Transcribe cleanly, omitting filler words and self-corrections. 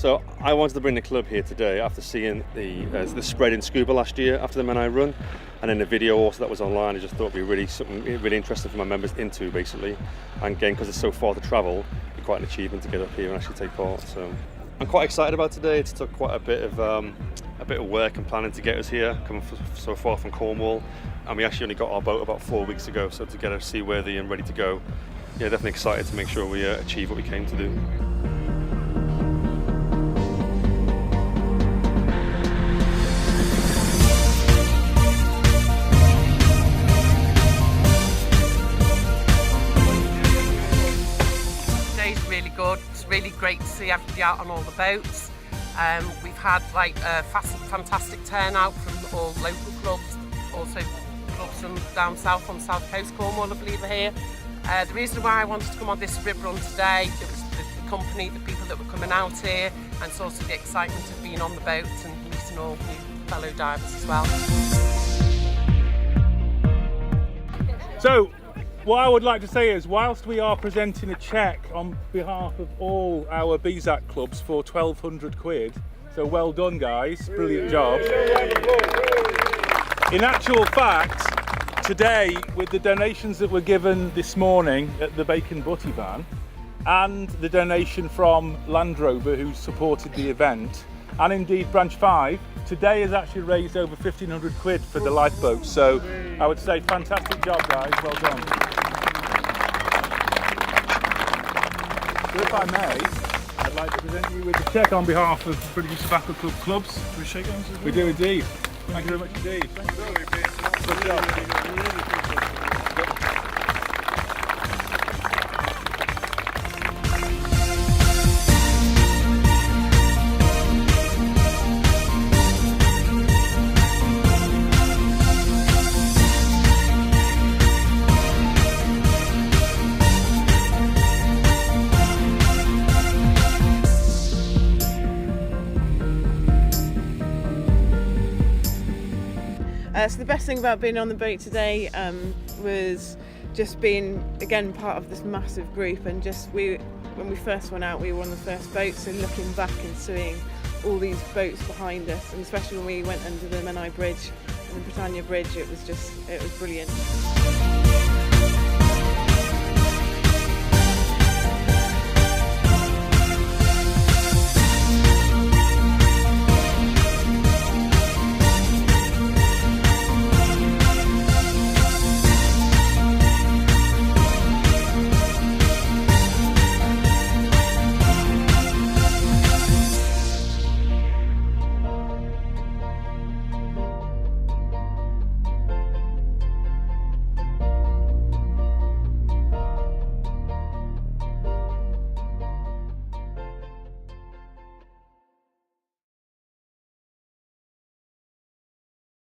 So I wanted to bring the club here today after seeing the spread in Scuba last year after the Menai Run, and then the video also that was online. I just thought it'd be really something really interesting for my members into, basically. And again, because it's so far to travel, it'd be quite an achievement to get up here and actually take part. So I'm quite excited about today. It's took quite a bit of work and planning to get us here, coming so far from Cornwall, and we actually only got our boat about 4 weeks ago. So to get us seaworthy and ready to go, yeah, definitely excited to make sure we achieve what we came to do. Really good. It's really great to see everybody out on all the boats. We've had like a fantastic turnout from all local clubs, also clubs from down south on South Coast Cornwall, I believe, are here. The reason why I wanted to come on this RIB run today, it was the company, the people that were coming out here, and it's also the excitement of being on the boats and meeting all new fellow divers as well. So, what I would like to say is, whilst we are presenting a cheque on behalf of all our BSAC clubs for 1,200 quid, so well done guys, brilliant job. In actual fact, today, with the donations that were given this morning at the Bacon Butty Van, and the donation from Land Rover, who supported the event, and indeed Branch 5, today has actually raised over 1,500 quid for the lifeboats. So I would say fantastic job guys, well done. So if I may, I'd like to present you with a cheque on behalf of British Sub-Aqua Club clubs. Do we shake hands as well? We do indeed. Thank you very much indeed. Good job. So the best thing about being on the boat today was just being, again, part of this massive group, and just when we first went out, we were on the first boat, so looking back and seeing all these boats behind us, and especially when we went under the Menai Bridge and the Britannia Bridge, it was brilliant.